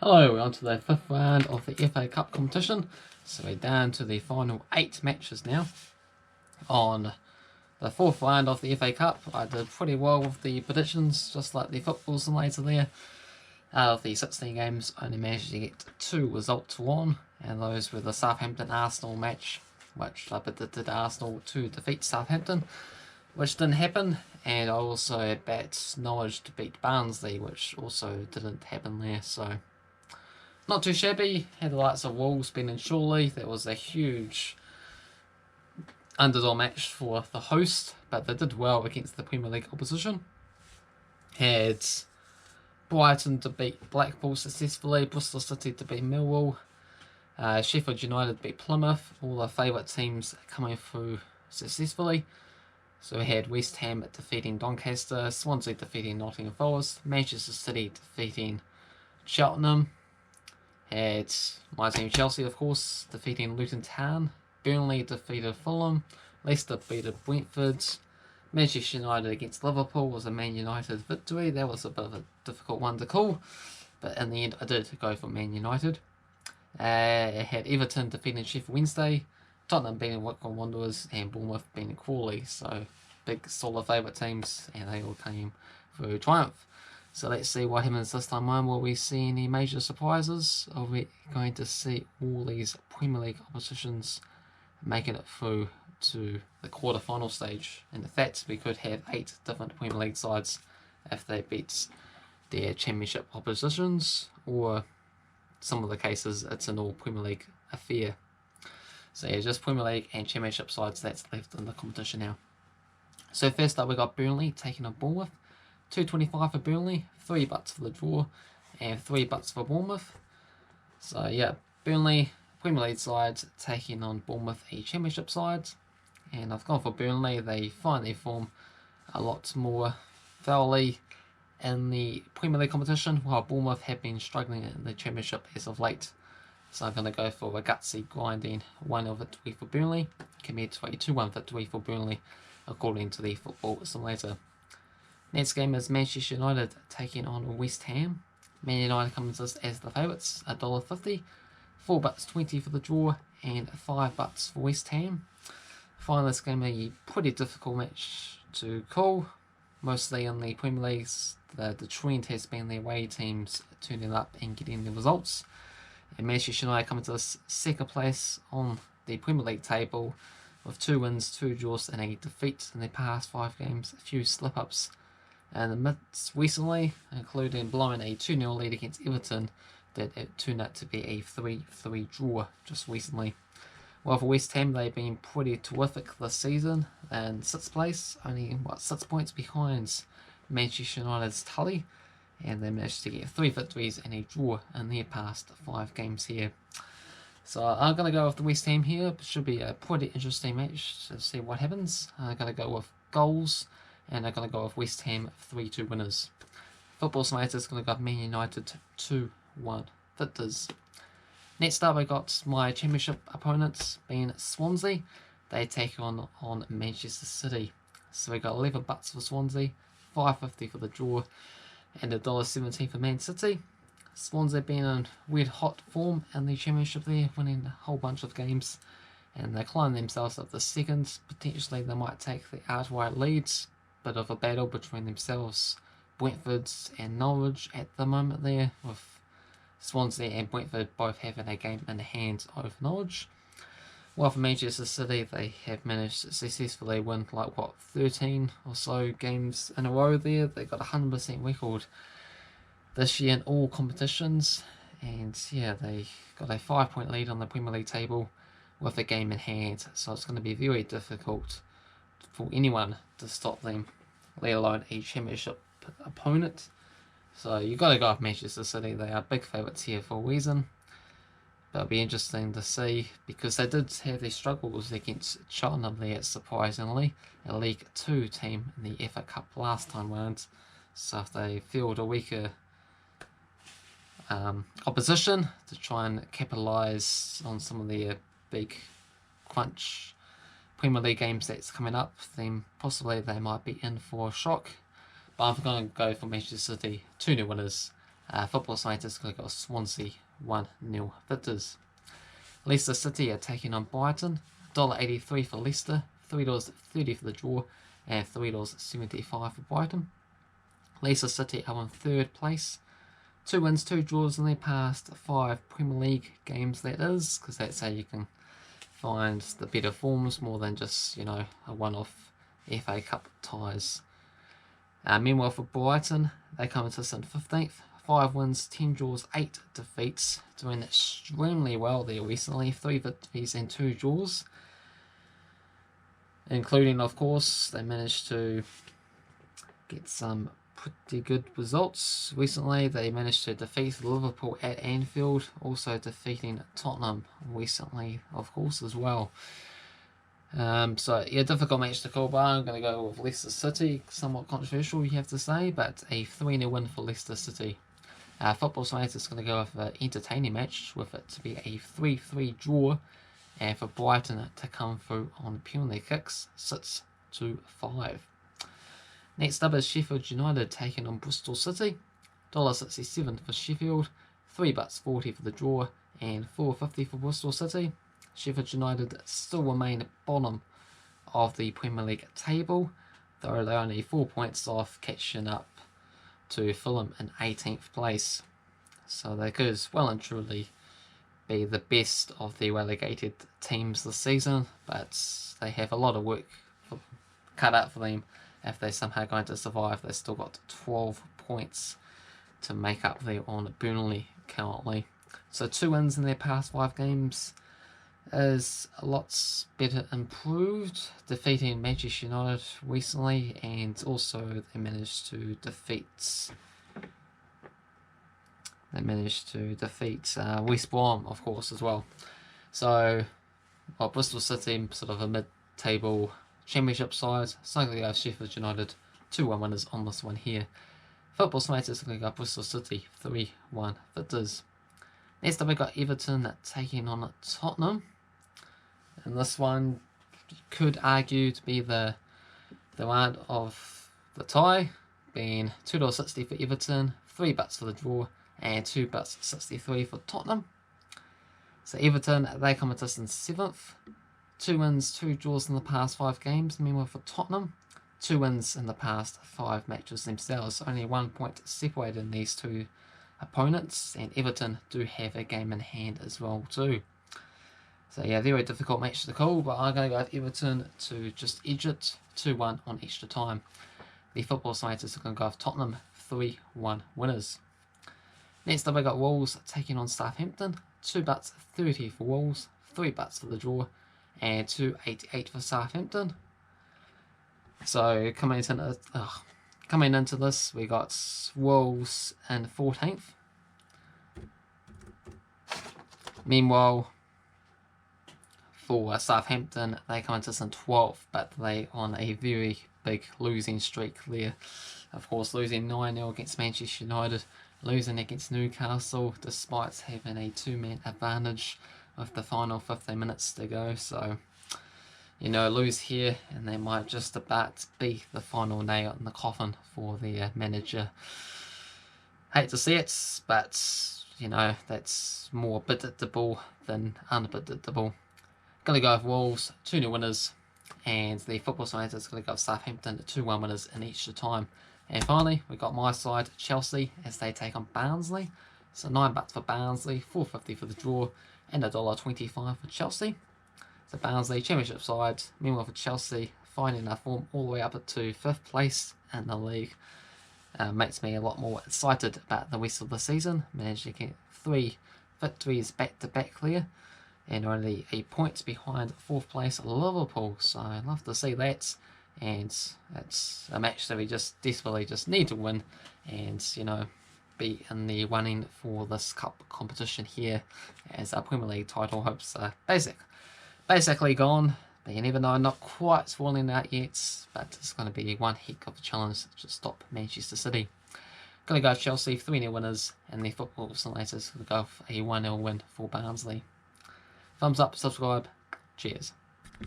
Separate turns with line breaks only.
Hello, we're on to the 5th round of the FA Cup competition. So we're down to the final 8 matches now. On the 4th round of the FA Cup, I did pretty well with the predictions, just like the football simulator there. Out of the 16 games, I only managed to get 2 results wrong, and those were the Southampton-Arsenal match, which I predicted Arsenal to defeat Southampton, which didn't happen, and I also bet Norwich to beat Barnsley, which also didn't happen there, so not too shabby. Had the likes of Wolves beating Surely. That was a huge underdog match for the host, but they did well against the Premier League opposition. Had Brighton to beat Blackpool successfully, Bristol City to beat Millwall, Sheffield United beat Plymouth, all the favourite teams coming through successfully. So we had West Ham defeating Doncaster, Swansea defeating Nottingham Forest, Manchester City defeating Cheltenham. Had my team Chelsea, of course, defeating Luton Town, Burnley defeated Fulham, Leicester beat Brentford, Manchester United against Liverpool was a Man United victory. That was a bit of a difficult one to call, but in the end I did go for Man United. Had Everton defeating Sheffield Wednesday, Tottenham beating Wycombe Wanderers, and Bournemouth beating Crawley. So big solid favourite teams, and they all came through triumph. So let's see what happens this time around. Will we see any major surprises? Are we going to see all these Premier League oppositions making it through to the quarter-final stage? And in fact, we could have 8 different Premier League sides if they beat their Championship oppositions, or some of the cases it's an all Premier League affair. So yeah, just Premier League and Championship sides that's left in the competition now. So first up we got Burnley taking on Bournemouth. 2.25 for Burnley, 3 bucks for the draw, and 3 bucks for Bournemouth. So yeah, Burnley, Premier League side, taking on Bournemouth, a Championship side. And I've gone for Burnley. They find their form a lot more thoroughly in the Premier League competition, while Bournemouth have been struggling in the Championship as of late. So I'm going to go for a gutsy, grinding 1-0 victory for Burnley, compared to a 2-1 victory for Burnley, according to the football simulator. Next game is Manchester United taking on West Ham. Man United comes as the favourites, $1.50, 4 bucks 20 for the draw, and 5 bucks for West Ham. Find this game a pretty difficult match to call. Mostly in the Premier Leagues, the trend has been the away teams turning up and getting the results. And Manchester United come into second place on the Premier League table with 2 wins, 2 draws, and a defeat in their past 5 games. A few slip-ups in the midst recently, including blowing a 2-0 lead against Everton that it turned out to be a 3-3 draw just recently. Well, for West Ham, they've been pretty terrific this season, and 6th place, only 6 points behind Manchester United's tally, and they managed to get 3 victories and a draw in their past 5 games here. So I'm going to go with the West Ham here. It should be a pretty interesting match to see what happens. I'm going to go with goals, and I'm going to go with West Ham 3-2 winners. Football Simulator is going to go with Man United 2-1 victors. Next up, I got my Championship opponents being Swansea. They take on Manchester City. So we got 11 bucks for Swansea, $5.50 for the draw, and $1.17 for Man City. Swansea being in weird hot form in the Championship there, winning a whole bunch of games, and they climb themselves up to second. Potentially they might take the outright leads. Bit of a battle between themselves, Brentford and Norwich at the moment there, with Swansea and Brentford both having a game in hand over Norwich. While for Manchester City, they have managed to successfully win 13 or so games in a row there. They got a 100% record this year in all competitions, and yeah, they got a 5-point lead on the Premier League table with a game in hand, so it's going to be very difficult for anyone to stop them, let alone a Championship opponent. So you've got to go with Manchester City. They are big favourites here for a reason. But it'll be interesting to see, because they did have their struggles against Cheltenham there, surprisingly, a League 2 team in the FA Cup last time round. So if they field a weaker opposition to try and capitalise on some of their big crunch Premier League games that's coming up, then possibly they might be in for a shock. But I'm going to go for Manchester City 2-0 winners, Football Scientists going to go Swansea 1-0 victors. Leicester City are taking on Brighton. $1.83 for Leicester, $3.30 for the draw, and $3.75 for Brighton. Leicester City are in third place. 2 wins, 2 draws in their past 5 Premier League games, that is, because that's how you can find the better forms more than just, a one-off FA Cup ties. Meanwhile, for Brighton, they come into 15th. 5 wins, 10 draws, 8 defeats. Doing extremely well there recently. 3 victories and 2 draws. Including, of course, they managed to get some pretty good results recently. They managed to defeat Liverpool at Anfield, also defeating Tottenham recently, of course, as well. So yeah, difficult match to call, but I'm going to go with Leicester City. Somewhat controversial, you have to say, but a 3-0 win for Leicester City. Football Science is going to go with an entertaining match, with it to be a 3-3 draw, and for Brighton to come through on penalty kicks, 6-5. Next up is Sheffield United taking on Bristol City. $1.67 for Sheffield, $3.40 for the draw, and $4.50 for Bristol City. Sheffield United still remain bottom of the Premier League table, though they're only 4 points off catching up to Fulham in 18th place. So they could well and truly be the best of the relegated teams this season, but they have a lot of work cut out for them if they're somehow going to survive. They've still got 12 points to make up there on Burnley currently. So 2 wins in their past 5 games is a lot better improved, defeating Manchester United recently, and also they managed to defeat West Brom, of course, as well. So, Bristol City, sort of a mid-table championship side, so going to go Sheffield United, 2-1 winners on this one here. Football Science is going to go Bristol City, 3-1 victors. Next up we got Everton taking on Tottenham. And this one could argue to be the round of the tie, being $2.60 for Everton, $3 for the draw, and $2.63 for Tottenham. So Everton, they come into us in 7th. 2 wins, 2 draws in the past 5 games. Meanwhile for Tottenham, 2 wins in the past 5 matches themselves. Only 1 point separating these two opponents, and Everton do have a game in hand as well too. So yeah, very difficult match to call, but I'm going to go with Everton to just edge it, 2-1 on extra time. The Football Scientists are going to go with Tottenham, 3-1 winners. Next up I got Wolves taking on Southampton, $2.30 for Wolves, $3 for the draw, and $2.88 for Southampton. So coming into this, we got Wolves in 14th. Meanwhile, for Southampton, they come into us in 12th, but they on a very big losing streak there. Of course, losing 9-0 against Manchester United, losing against Newcastle, despite having a 2-man advantage with the final 15 minutes to go. So, lose here, and they might just about be the final nail in the coffin for their manager. Hate to see it, but, that's more predictable than unpredictable. Going to go with Wolves, 2-0 winners, and the Football Scientists going to go with Southampton, 2-1 winners in extra time. And finally, we got my side, Chelsea, as they take on Barnsley. So $9 for Barnsley, $4.50 for the draw, and $1.25 for Chelsea. So Barnsley, championship side. Meanwhile for Chelsea, finding their form all the way up to 5th place in the league. Makes me a lot more excited about the rest of the season. Managed to get 3 victories back-to-back clear, and only a point behind 4th place Liverpool. So I'd love to see that, and it's a match that we just desperately need to win, and be in the running for this cup competition here, as our Premier League title hopes are basically gone. But you never know, not quite rolling out yet, but it's going to be one heck of a challenge to stop Manchester City. Going to go Chelsea, 3-0 winners, and the Football Scientists going to go for a 1-0 win for Barnsley. Thumbs up, subscribe, cheers.